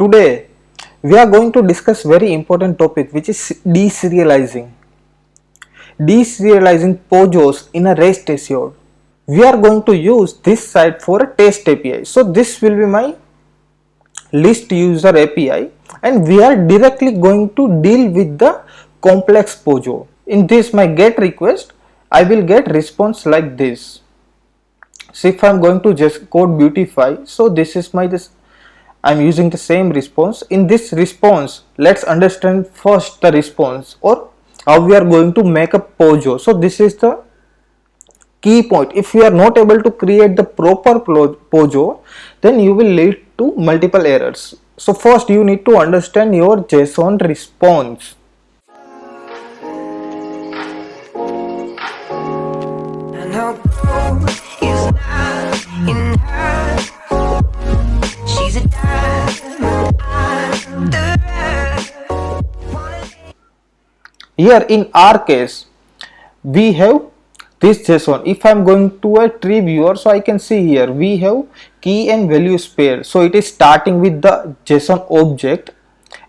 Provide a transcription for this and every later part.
Today we are going to discuss very important topic, which is deserializing. Deserializing POJOs in a REST assured. We are going to use this site for a test API. So this will be my list user API, and we are directly going to deal with the complex POJO. In this my get request, I will get response like this. So if I am going to just code beautify, so this is my I am using the same response. In this response, let's understand first the response, or how we are going to make a POJO. So this is the key point. If you are not able to create the proper POJO, then you will lead to multiple errors. So first you need to understand your JSON response. Here in our case, we have this JSON. If I am going to a tree viewer, so I can see here we have key and values pair. So it is starting with the JSON object,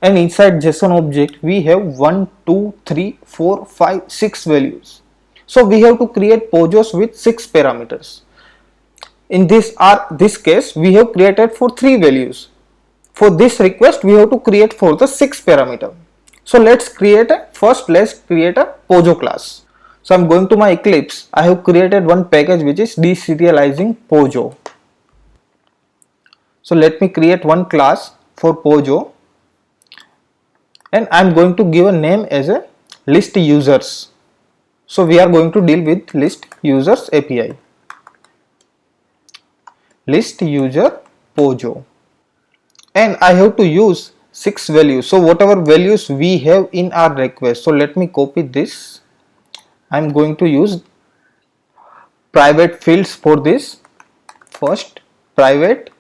and inside JSON object we have 1, 2, 3, 4, 5, 6 values. So we have to create POJOs with 6 parameters. In this case we have created for 3 values. For this request we have to create for the 6 parameter. So let's create a POJO class. So I'm going to my Eclipse. I have created one package which is deserializing POJO. So let me create one class for POJO, and I'm going to give a name as a list users. So we are going to deal with list users API. List user POJO, and I have to use 6 values. So whatever values we have in our request, so let me copy this. I'm going to use private fields for this. First private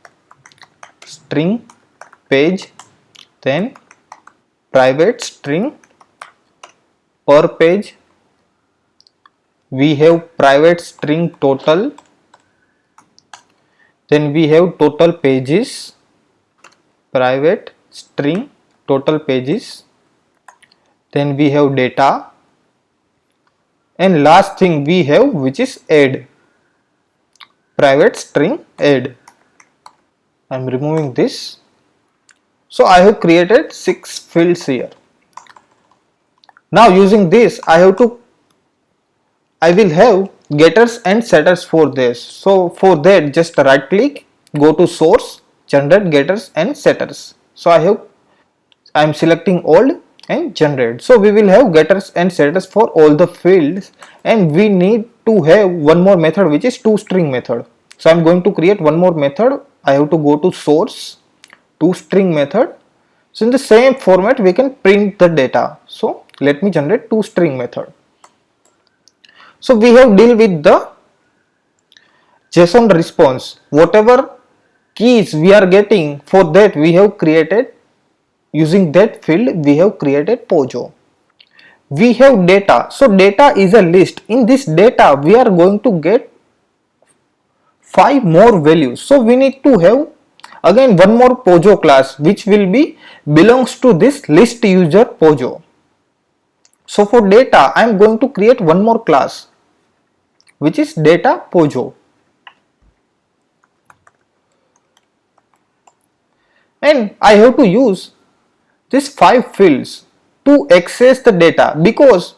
string page, then private string per page, we have private string total, then we have total pages, private string total pages, then we have data, and last thing we have which is add, private string add. I am removing this. So I have created 6 fields here. Now using this I will have getters and setters for this. So for that, just right click, go to source, generate getters and setters. So I am selecting all and generate. So we will have getters and setters for all the fields, and we need to have one more method which is toString method. So I am going to create one more method. I have to go to source, toString method. So in the same format we can print the data. So let me generate toString method. So we have deal with the JSON response. Whatever keys we are getting, for that we have created, using that field we have created POJO. We have data. So data is a list. In this data we are going to get 5 more values. So we need to have again one more POJO class which will be belongs to this list user POJO. So for data I am going to create one more class which is data POJO, and I have to use these 5 fields to access the data, because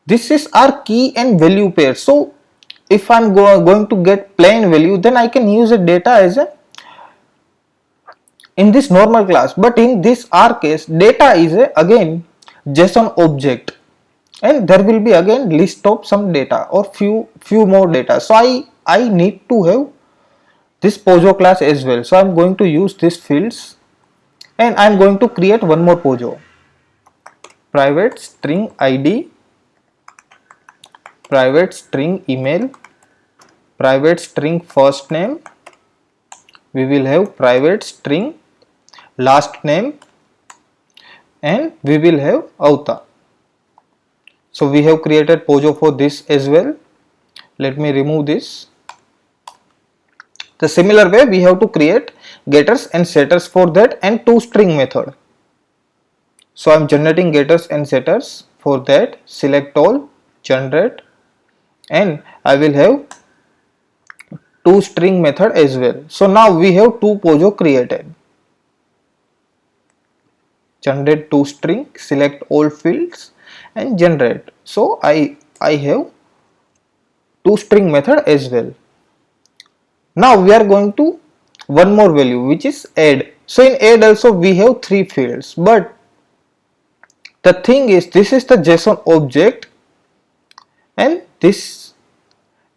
this is our key and value pair. So if I'm going to get plain value, then I can use a data as a in this normal class, but in this our case data is a again JSON object, and there will be again list of some data or few more data. So I need to have this POJO class as well. So I'm going to use these fields, and I'm going to create one more POJO. Private string ID, private string email, private string first name, we will have private string last name, and we will have Auta. So we have created POJO for this as well. Let me remove this. The similar way we have to create getters and setters for that, and toString method. So I'm generating getters and setters for that. Select all, generate, and I will have toString method as well. So now we have two Pojo created. Generate toString, select all fields and generate. So I have toString method as well. Now we are going to one more value, which is add. So in add also we have three fields, but the thing is, this is the JSON object and this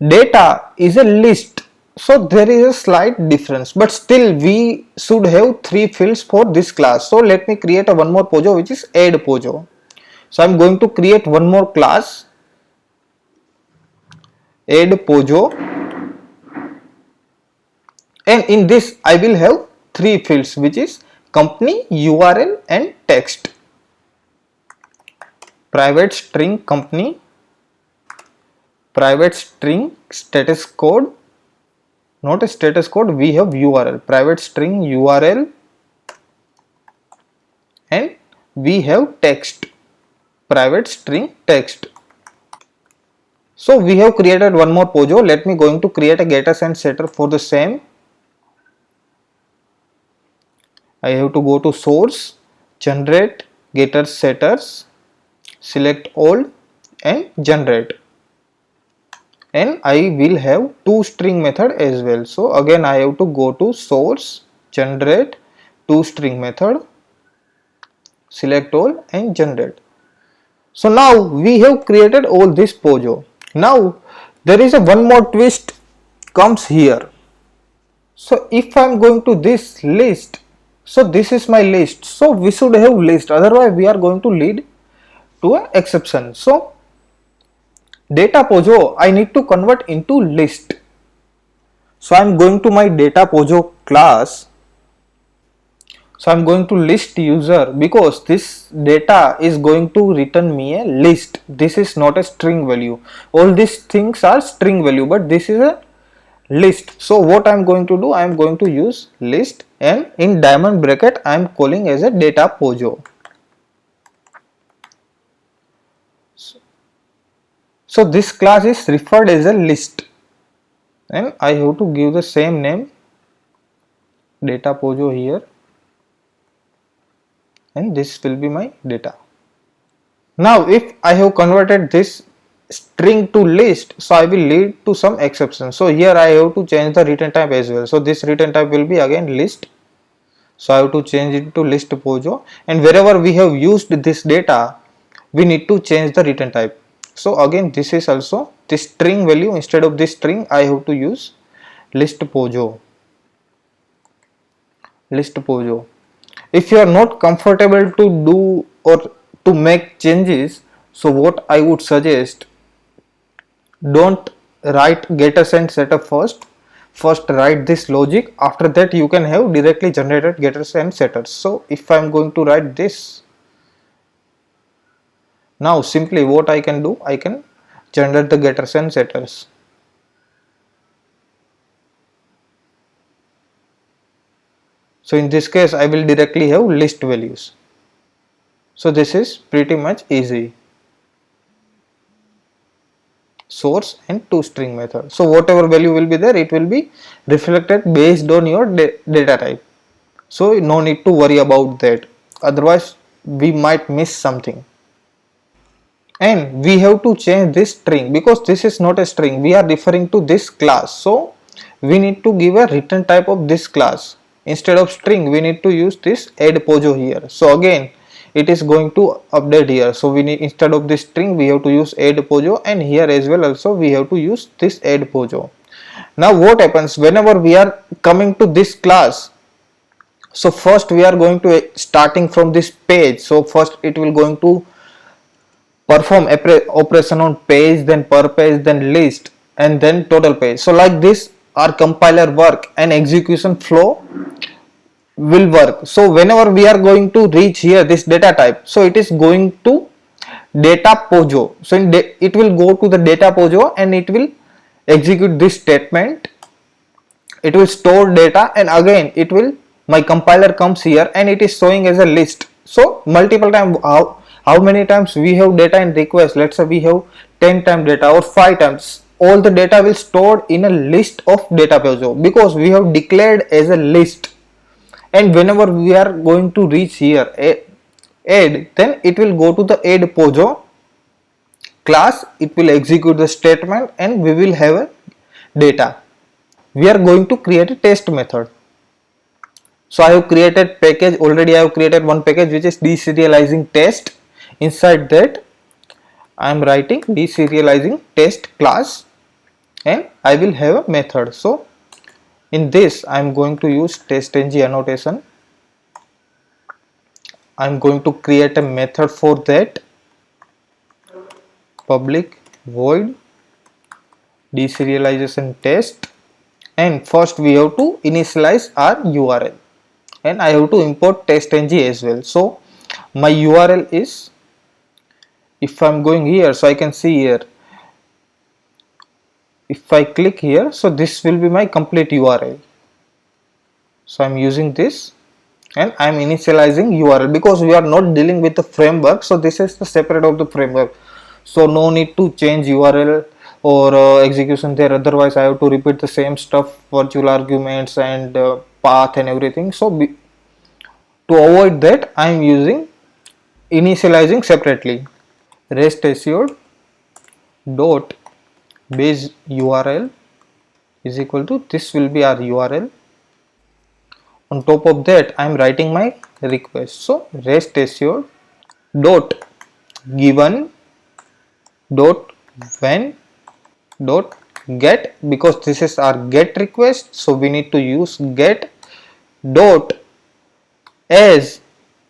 data is a list. So there is a slight difference, but still we should have three fields for this class. So let me create a one more Pojo, which is add Pojo. So I'm going to create one more class, add Pojo, and in this I will have three fields, which is company, URL and text. Private string company, private string status code, not a status code, we have URL, private string URL, and we have text, private string text. So we have created one more Pojo. Let me going to create a getters and setter for the same. I have to go to source, generate getters setters, select all and generate, and I will have toString method as well. So again I have to go to source, generate toString method, select all and generate. So now we have created all this Pojo. Now there is a one more twist comes here. So if I am going to this list, so this is my list, so we should have list, otherwise we are going to lead to an exception. So data Pojo I need to convert into list. So I am going to my data Pojo class. So I am going to list user, because this data is going to return me a list. This is not a string value. All these things are string value, but this is a list. So what I am going to do, I am going to use list, and in diamond bracket I am calling as a data Pojo. So this class is referred as a list, and I have to give the same name, data Pojo here, and this will be my data. Now if I have converted this string to list, so I will lead to some exception. So here I have to change the return type as well. So this return type will be again list. So I have to change it to list Pojo, and wherever we have used this data, we need to change the return type. So again this is also this string value, instead of this string I have to use list Pojo. List Pojo. If you are not comfortable to do or to make changes, so what I would suggest, don't write getters and setter first write this logic, after that you can have directly generated getters and setters. So if I am going to write this, now simply what I can do, I can generate the getters and setters. So in this case I will directly have list values. So this is pretty much easy. Source and toString method. So whatever value will be there, it will be reflected based on your data type. So no need to worry about that, otherwise we might miss something. And we have to change this string, because this is not a string, we are referring to this class. So we need to give a return type of this class. Instead of string we need to use this add Pojo here. So again it is going to update here. So we need, instead of this string we have to use add Pojo, and here as well also we have to use this add Pojo. Now what happens whenever we are coming to this class? So first we are going to starting from this page. So first it will going to perform operation on page, then per page, then list, and then total page. So like this our compiler work and execution flow will work. So whenever we are going to reach here this data type, so it is going to data Pojo. So it will go to the data Pojo and it will execute this statement. it will store data, and again it will, my compiler comes here and it is showing as a list. So multiple time, how many times we have data in request, let's say we have 10 times data or 5 times, all the data will stored in a list of data Pojo, because we have declared as a list. And whenever we are going to reach here add, then it will go to the add Pojo class, it will execute the statement and we will have a data. We are going to create a test method. So I have created package, already I have created one package which is deserializing test. Inside that I am writing deserializing test class and I will have a method. So in this I am going to use testng annotation. I am going to create a method for that, public void deserialization test, and first we have to initialize our URL and I have to import testng as well. So my URL is, if I am going here, so I can see here, if I click here, so this will be my complete URL. So I am using this and I am initializing URL because we are not dealing with the framework, so this is the separate of the framework, so no need to change URL or execution there, otherwise I have to repeat the same stuff, virtual arguments and path and everything. So to avoid that I am using initializing separately. Rest assured dot base URL is equal to, this will be our URL. On top of that I am writing my request. So rest assured dot given dot when dot get, because this is our get request, so we need to use get dot, as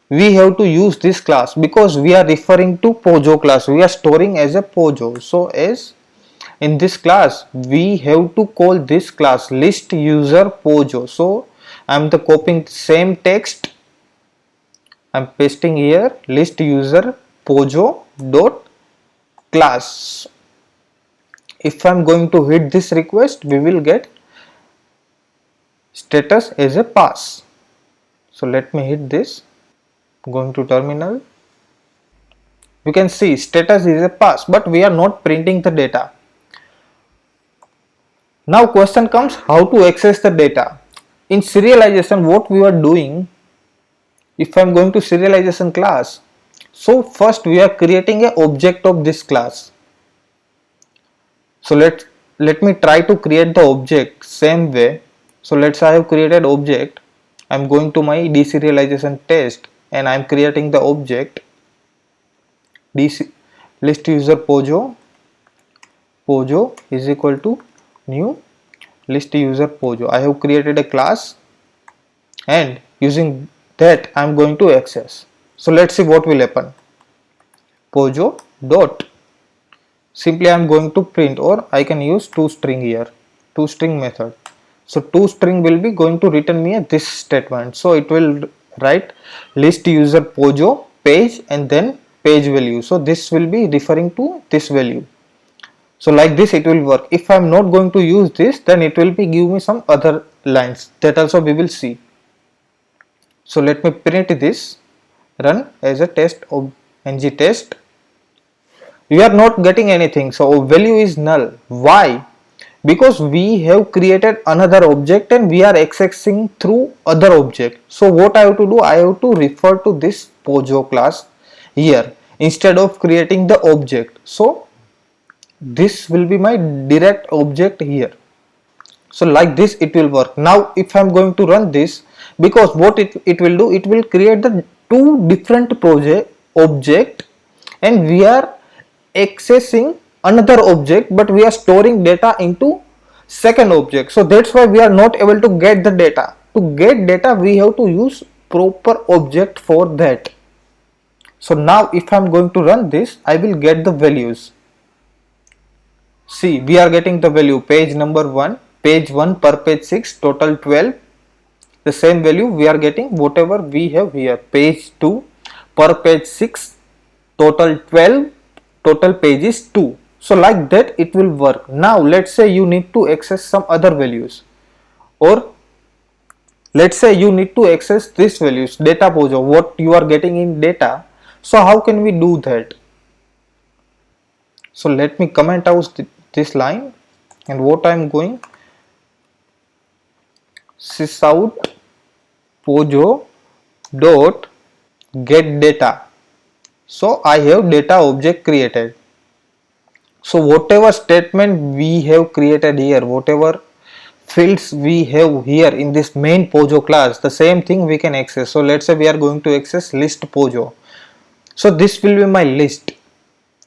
we have to use this class because we are referring to Pojo class, we are storing as a Pojo. So as in this class we have to call this class list user Pojo. So I am copying the same text, I am pasting here list user Pojo dot class. If I am going to hit this request, we will get status as a pass. So let me hit this, going to terminal, you can see status is a pass, but we are not printing the data. Now question comes, how to access the data? In serialization what we are doing, if I am going to serialization class, so first we are creating an object of this class. So let me try to create the object same way. So let's say I have created object, I am going to my deserialization test and I am creating the object list user Pojo is equal to new list user Pojo. I have created a class and using that I am going to access. So let's see what will happen. Pojo dot, simply I am going to print, or I can use toString here, toString method. So toString will be going to return me this statement. So it will write list user Pojo page and then page value. So this will be referring to this value. So like this it will work. If I am not going to use this, then it will be give me some other lines, that also we will see. So let me print this, run as a test of ng test. We are not getting anything, so value is null. Why? Because we have created another object and we are accessing through other object. So what I have to do, I have to refer to this Pojo class here instead of creating the object. So this will be my direct object here. So like this it will work. Now if I am going to run this, because what it will do, it will create the two different object and we are accessing another object, but we are storing data into second object. So that's why we are not able to get the data. To get data we have to use proper object for that. So now if I am going to run this, I will get the values. See, we are getting the value page number 1, page 1 per page 6, total 12. The same value we are getting whatever we have here, page 2 per page 6, total 12, total page is 2. So like that it will work. Now let's say you need to access some other values. or let's say you need to access this values data Pojo, what you are getting in data. So how can we do that? So let me comment out this line, and what I am going sysout Pojo dot get data. So I have data object created. So whatever statement we have created here, whatever fields we have here in this main Pojo class, the same thing we can access. So let's say we are going to access list Pojo. So this will be my list.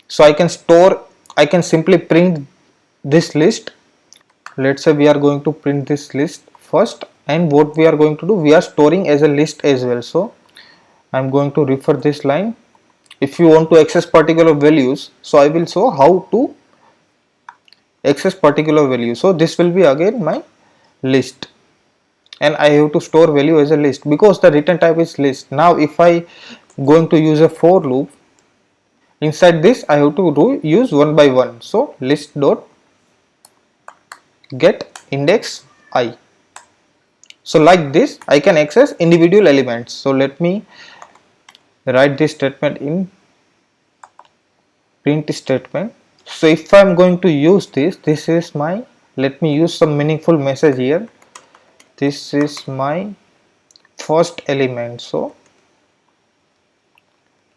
So I can simply print this list. Let's say we are going to print this list first, and what we are going to do, we are storing as a list as well. So I'm going to refer this line. If you want to access particular values, so I will show how to access particular value. So this will be again my list, and I have to store value as a list because the return type is list. Now if I going to use a for loop, inside this I have to use one by one. So list dot get index I. So like this I can access individual elements. So let me write this statement in print statement. So if I'm going to use this is my, let me use some meaningful message here. This is my first element. So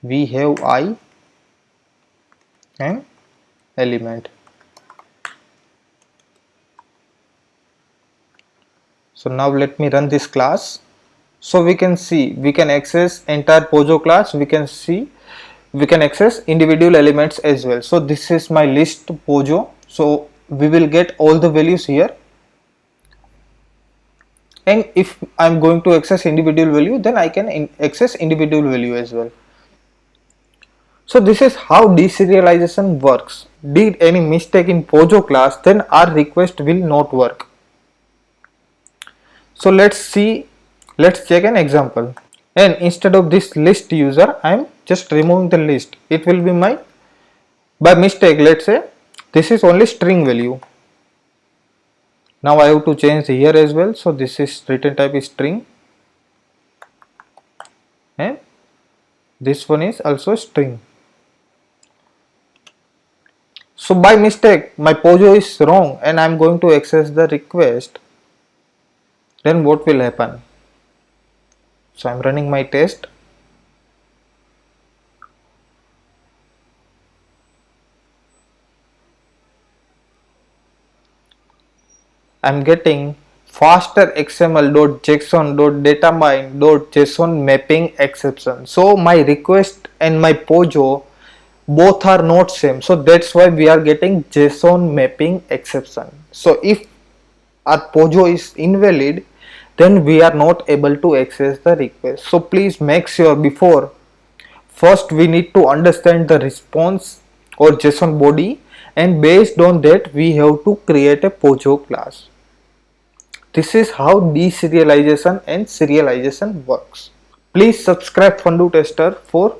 we have I and element. So now let me run this class. So we can see we can access entire Pojo class. We can see we can access individual elements as well. So this is my list Pojo. So we will get all the values here, and if I'm going to access individual value, then I can access individual value as well. So this is how deserialization works. Did any mistake in Pojo class, then our request will not work. So let's check an example. And instead of this list user, I am just removing the list. It will be my, by mistake, let's say this is only string value. Now I have to change here as well. So this is return type is string, and this one is also string. So by mistake my Pojo is wrong and I am going to access the request, then what will happen? So I am running my test. I am getting faster xml.json.datamine.json mapping exception. So my request and my Pojo both are not same. So that's why we are getting JSON mapping exception. So if our Pojo is invalid, then we are not able to access the request. So please make sure before, first we need to understand the response or JSON body, and based on that we have to create a Pojo class. This is how deserialization and serialization works. Please subscribe Fundu Tester for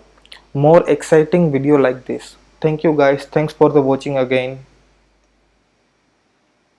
more exciting video like this. Thank you guys. Thanks for the watching again.